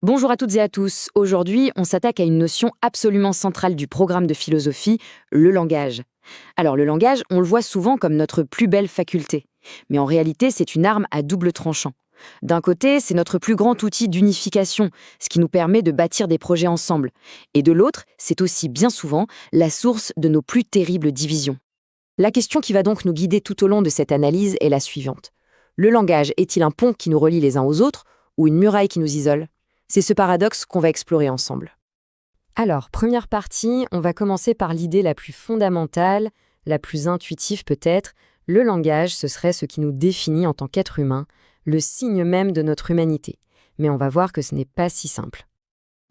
Bonjour à toutes et à tous. Aujourd'hui, on s'attaque à une notion absolument centrale du programme de philosophie, le langage. Alors, le langage, on le voit souvent comme notre plus belle faculté. Mais en réalité, c'est une arme à double tranchant. D'un côté, c'est notre plus grand outil d'unification, ce qui nous permet de bâtir des projets ensemble. Et de l'autre, c'est aussi bien souvent la source de nos plus terribles divisions. La question qui va donc nous guider tout au long de cette analyse est la suivante. Le langage est-il un pont qui nous relie les uns aux autres ou une muraille qui nous isole? C'est ce paradoxe qu'on va explorer ensemble. Alors, première partie, on va commencer par l'idée la plus fondamentale, la plus intuitive peut-être. Le langage, ce serait ce qui nous définit en tant qu'être humain, le signe même de notre humanité. Mais on va voir que ce n'est pas si simple.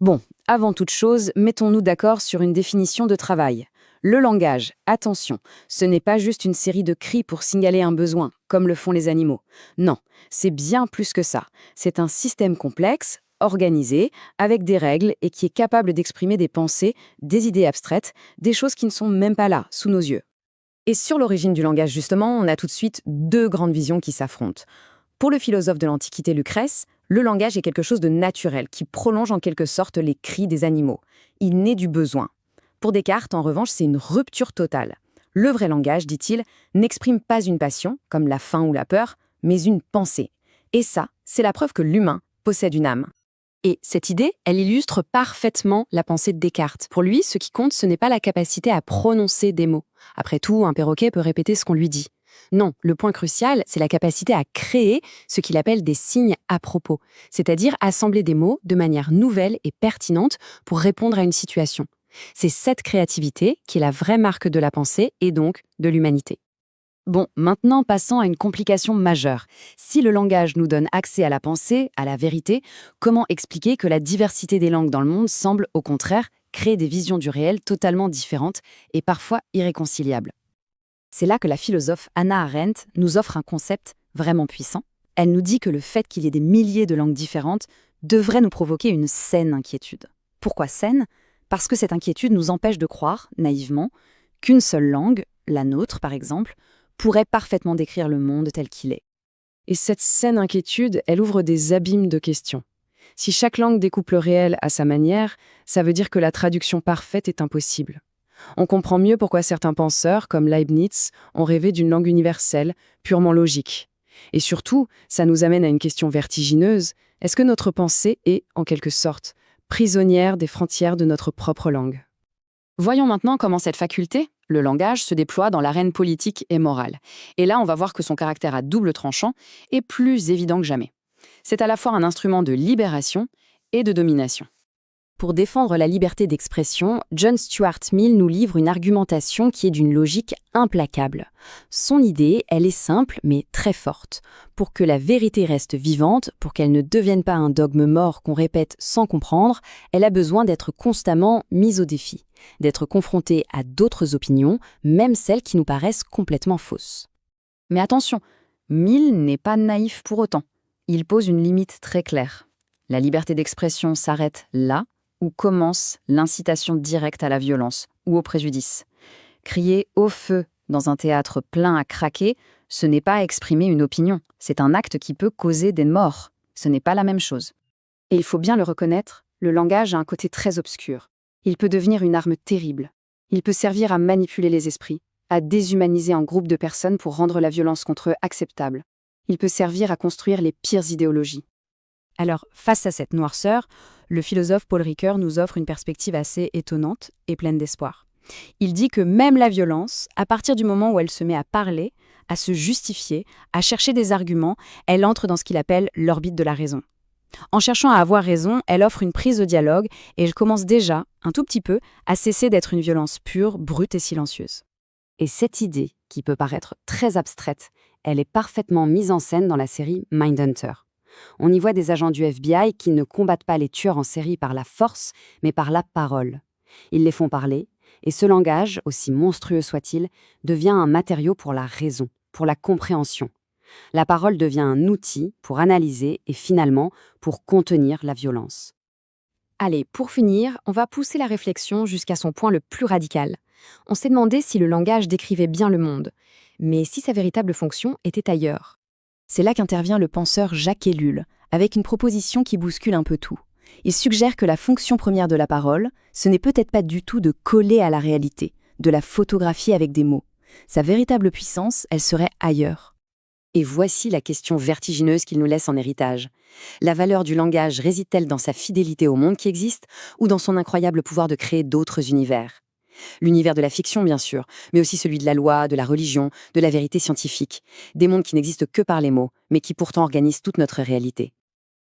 Bon, avant toute chose, mettons-nous d'accord sur une définition de travail. Le langage, attention, ce n'est pas juste une série de cris pour signaler un besoin, comme le font les animaux. Non, c'est bien plus que ça. C'est un système complexe, organisé, avec des règles et qui est capable d'exprimer des pensées, des idées abstraites, des choses qui ne sont même pas là, sous nos yeux. Et sur l'origine du langage, justement, on a tout de suite deux grandes visions qui s'affrontent. Pour le philosophe de l'Antiquité Lucrèce, le langage est quelque chose de naturel, qui prolonge en quelque sorte les cris des animaux. Il naît du besoin. Pour Descartes, en revanche, c'est une rupture totale. Le vrai langage, dit-il, n'exprime pas une passion, comme la faim ou la peur, mais une pensée. Et ça, c'est la preuve que l'humain possède une âme. Et cette idée, elle illustre parfaitement la pensée de Descartes. Pour lui, ce qui compte, ce n'est pas la capacité à prononcer des mots. Après tout, un perroquet peut répéter ce qu'on lui dit. Non, le point crucial, c'est la capacité à créer ce qu'il appelle des signes à propos, c'est-à-dire assembler des mots de manière nouvelle et pertinente pour répondre à une situation. C'est cette créativité qui est la vraie marque de la pensée et donc de l'humanité. Bon, maintenant passons à une complication majeure. Si le langage nous donne accès à la pensée, à la vérité, comment expliquer que la diversité des langues dans le monde semble, au contraire, créer des visions du réel totalement différentes et parfois irréconciliables? C'est là que la philosophe Hannah Arendt nous offre un concept vraiment puissant. Elle nous dit que le fait qu'il y ait des milliers de langues différentes devrait nous provoquer une saine inquiétude. Pourquoi saine? Parce que cette inquiétude nous empêche de croire, naïvement, qu'une seule langue, la nôtre par exemple, pourrait parfaitement décrire le monde tel qu'il est. Et cette saine inquiétude, elle ouvre des abîmes de questions. Si chaque langue découpe le réel à sa manière, ça veut dire que la traduction parfaite est impossible. On comprend mieux pourquoi certains penseurs, comme Leibniz, ont rêvé d'une langue universelle, purement logique. Et surtout, ça nous amène à une question vertigineuse. Est-ce que notre pensée est, en quelque sorte, prisonnière des frontières de notre propre langue? Voyons maintenant comment cette faculté, le langage, se déploie dans l'arène politique et morale. Et là, on va voir que son caractère à double tranchant est plus évident que jamais. C'est à la fois un instrument de libération et de domination. Pour défendre la liberté d'expression, John Stuart Mill nous livre une argumentation qui est d'une logique implacable. Son idée, elle est simple mais très forte. Pour que la vérité reste vivante, pour qu'elle ne devienne pas un dogme mort qu'on répète sans comprendre, elle a besoin d'être constamment mise au défi, d'être confrontée à d'autres opinions, même celles qui nous paraissent complètement fausses. Mais attention, Mill n'est pas naïf pour autant. Il pose une limite très claire. La liberté d'expression s'arrête là, où commence l'incitation directe à la violence ou au préjudice. Crier au feu dans un théâtre plein à craquer, ce n'est pas exprimer une opinion, c'est un acte qui peut causer des morts. Ce n'est pas la même chose. Et il faut bien le reconnaître, le langage a un côté très obscur. Il peut devenir une arme terrible. Il peut servir à manipuler les esprits, à déshumaniser un groupe de personnes pour rendre la violence contre eux acceptable. Il peut servir à construire les pires idéologies. Alors, face à cette noirceur, le philosophe Paul Ricoeur nous offre une perspective assez étonnante et pleine d'espoir. Il dit que même la violence, à partir du moment où elle se met à parler, à se justifier, à chercher des arguments, elle entre dans ce qu'il appelle l'orbite de la raison. En cherchant à avoir raison, elle offre une prise au dialogue et elle commence déjà, un tout petit peu, à cesser d'être une violence pure, brute et silencieuse. Et cette idée, qui peut paraître très abstraite, elle est parfaitement mise en scène dans la série Mindhunter. On y voit des agents du FBI qui ne combattent pas les tueurs en série par la force, mais par la parole. Ils les font parler, et ce langage, aussi monstrueux soit-il, devient un matériau pour la raison, pour la compréhension. La parole devient un outil pour analyser et finalement pour contenir la violence. Allez, pour finir, on va pousser la réflexion jusqu'à son point le plus radical. On s'est demandé si le langage décrivait bien le monde, mais si sa véritable fonction était ailleurs. C'est là qu'intervient le penseur Jacques Ellul, avec une proposition qui bouscule un peu tout. Il suggère que la fonction première de la parole, ce n'est peut-être pas du tout de coller à la réalité, de la photographier avec des mots. Sa véritable puissance, elle serait ailleurs. Et voici la question vertigineuse qu'il nous laisse en héritage. La valeur du langage réside-t-elle dans sa fidélité au monde qui existe ou dans son incroyable pouvoir de créer d'autres univers? L'univers de la fiction, bien sûr, mais aussi celui de la loi, de la religion, de la vérité scientifique. Des mondes qui n'existent que par les mots, mais qui pourtant organisent toute notre réalité.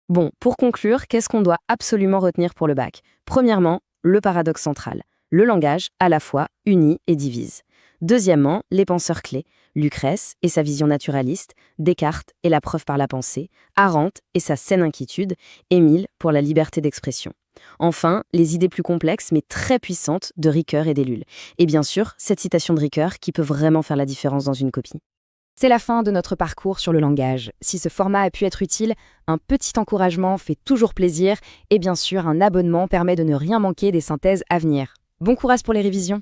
Bon, pour conclure, qu'est-ce qu'on doit absolument retenir pour le bac? Premièrement, le paradoxe central. Le langage, à la fois, unit et divise. Deuxièmement, les penseurs clés. Lucrèce et sa vision naturaliste, Descartes et la preuve par la pensée, Arendt et sa saine inquiétude, Émile pour la liberté d'expression. Enfin, les idées plus complexes mais très puissantes de Ricoeur et d'Ellul. Et bien sûr, cette citation de Ricoeur qui peut vraiment faire la différence dans une copie. C'est la fin de notre parcours sur le langage. Si ce format a pu être utile, un petit encouragement fait toujours plaisir et bien sûr, un abonnement permet de ne rien manquer des synthèses à venir. Bon courage pour les révisions!